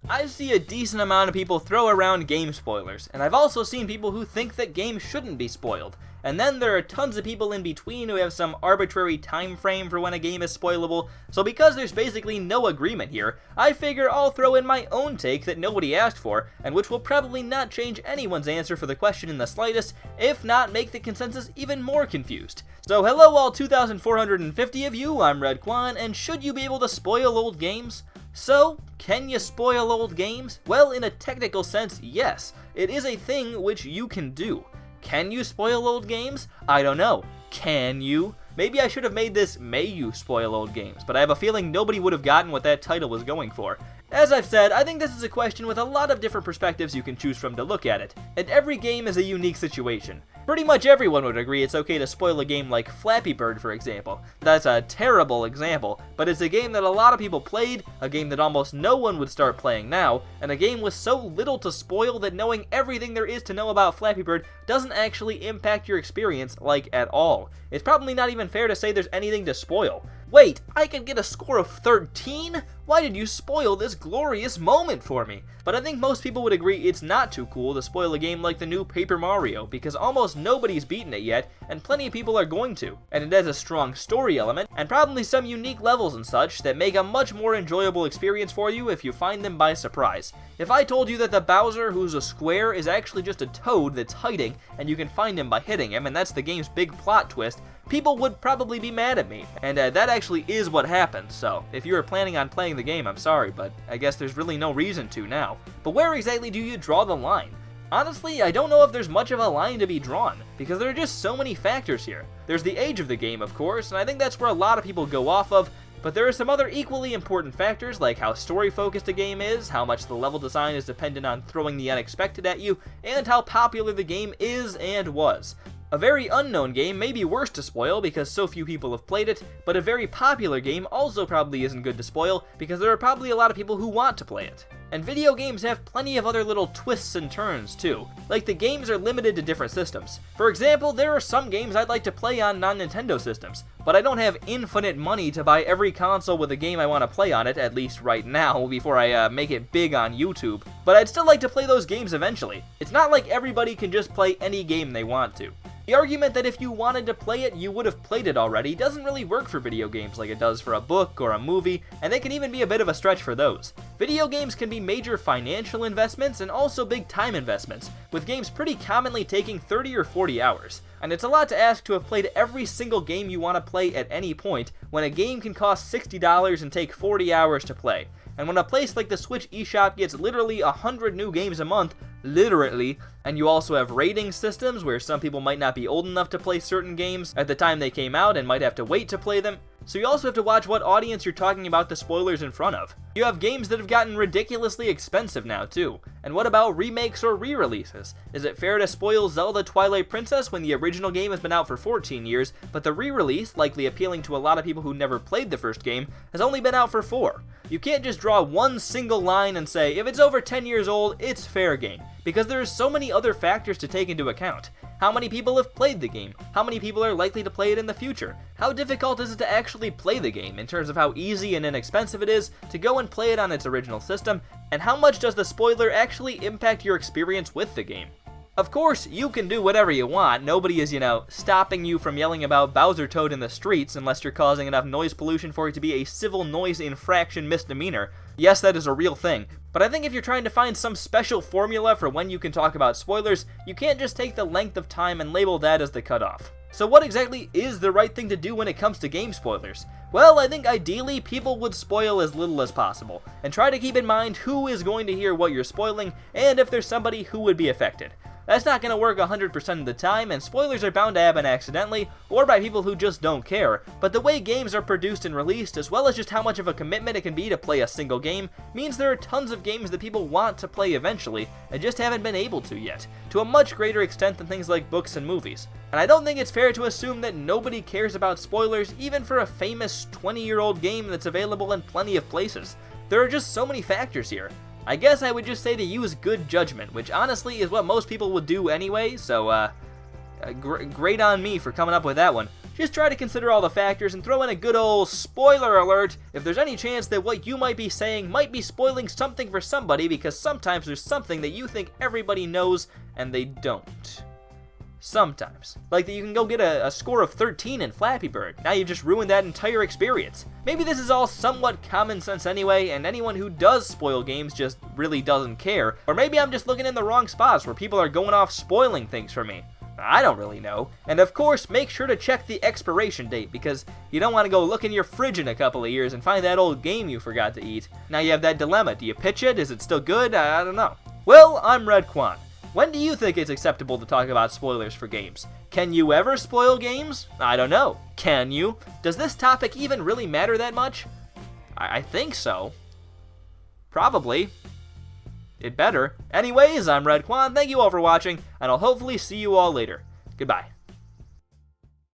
I see a decent amount of people throw around game spoilers, and I've also seen people who think that games shouldn't be spoiled. And then there are tons of people in between who have some arbitrary time frame for when a game is spoilable, so because there's basically no agreement here, I figure I'll throw in my own take that nobody asked for, and which will probably not change anyone's answer for the question in the slightest, if not make the consensus even more confused. So hello all 2,450 of you, I'm Redkwan, and should you be able to spoil old games? So, can you spoil old games? Well, in a technical sense, yes. It is a thing which you can do. Can you spoil old games? I don't know. Can you? Maybe I should have made this May You Spoil Old Games, but I have a feeling nobody would have gotten what that title was going for. As I've said, I think this is a question with a lot of different perspectives you can choose from to look at it, and every game is a unique situation. Pretty much everyone would agree it's okay to spoil a game like Flappy Bird, for example. That's a terrible example, but it's a game that a lot of people played, a game that almost no one would start playing now, and a game with so little to spoil that knowing everything there is to know about Flappy Bird doesn't actually impact your experience, like, at all. It's probably not even fair to say there's anything to spoil. Wait, I can get a score of 13? Why did you spoil this glorious moment for me? But I think most people would agree it's not too cool to spoil a game like the new Paper Mario, because almost nobody's beaten it yet, and plenty of people are going to. And it has a strong story element, and probably some unique levels and such that make a much more enjoyable experience for you if you find them by surprise. If I told you that the Bowser who's a square is actually just a toad that's hiding, and you can find him by hitting him, and that's the game's big plot twist, people would probably be mad at me, and that actually is what happened, so if you were planning on playing the game, I'm sorry, but I guess there's really no reason to now. But where exactly do you draw the line? Honestly, I don't know if there's much of a line to be drawn, because there are just so many factors here. There's the age of the game, of course, and I think that's where a lot of people go off of, but there are some other equally important factors like how story-focused a game is, how much the level design is dependent on throwing the unexpected at you, and how popular the game is and was. A very unknown game may be worse to spoil because so few people have played it, but a very popular game also probably isn't good to spoil because there are probably a lot of people who want to play it. And video games have plenty of other little twists and turns too, like the games are limited to different systems. For example, there are some games I'd like to play on non-Nintendo systems, but I don't have infinite money to buy every console with a game I want to play on it, at least right now, before I make it big on YouTube. But I'd still like to play those games eventually. It's not like everybody can just play any game they want to. The argument that if you wanted to play it, you would have played it already doesn't really work for video games like it does for a book or a movie, and they can even be a bit of a stretch for those. Video games can be major financial investments and also big time investments, with games pretty commonly taking 30 or 40 hours. And it's a lot to ask to have played every single game you want to play at any point, when a game can cost $60 and take 40 hours to play. And when a place like the Switch eShop gets literally 100 new games a month, literally, and you also have rating systems where some people might not be old enough to play certain games at the time they came out and might have to wait to play them, so you also have to watch what audience you're talking about the spoilers in front of. You have games that have gotten ridiculously expensive now too. And what about remakes or re-releases? Is it fair to spoil Zelda Twilight Princess when the original game has been out for 14 years, but the re-release, likely appealing to a lot of people who never played the first game, has only been out for 4? You can't just draw one single line and say, if it's over 10 years old, it's fair game, because there are so many other factors to take into account. How many people have played the game? How many people are likely to play it in the future? How difficult is it to actually play the game in terms of how easy and inexpensive it is to go and play it on its original system? And how much does the spoiler actually impact your experience with the game? Of course, you can do whatever you want. Nobody is, stopping you from yelling about Bowser Toad in the streets unless you're causing enough noise pollution for it to be a civil noise infraction misdemeanor. Yes, that is a real thing. But I think if you're trying to find some special formula for when you can talk about spoilers, you can't just take the length of time and label that as the cutoff. So what exactly is the right thing to do when it comes to game spoilers? Well, I think ideally people would spoil as little as possible, and try to keep in mind who is going to hear what you're spoiling, and if there's somebody who would be affected. That's not going to work 100% of the time, and spoilers are bound to happen accidentally, or by people who just don't care, but the way games are produced and released, as well as just how much of a commitment it can be to play a single game, means there are tons of games that people want to play eventually, and just haven't been able to yet, to a much greater extent than things like books and movies. And I don't think it's fair to assume that nobody cares about spoilers, even for a famous 20-year-old game that's available in plenty of places. There are just so many factors here. I guess I would just say to use good judgment, which honestly is what most people would do anyway, so great on me for coming up with that one. just try to consider all the factors and throw in a good old spoiler alert if there's any chance that what you might be saying might be spoiling something for somebody, because sometimes there's something that you think everybody knows and they don't. Sometimes. Like that you can go get a score of 13 in Flappy Bird. Now you've just ruined that entire experience. Maybe this is all somewhat common sense anyway, and anyone who does spoil games just really doesn't care. Or maybe I'm just looking in the wrong spots where people are going off spoiling things for me. I don't really know. And of course, make sure to check the expiration date, because you don't want to go look in your fridge in a couple of years and find that old game you forgot to eat. Now you have that dilemma. Do you pitch it? Is it still good? I don't know. Well, I'm Redkwan. When do you think it's acceptable to talk about spoilers for games? Can you ever spoil games? I don't know. Can you? Does this topic even really matter that much? I think so. Probably. It better. Anyways, I'm Redkwan. Thank you all for watching, and I'll hopefully see you all later. Goodbye.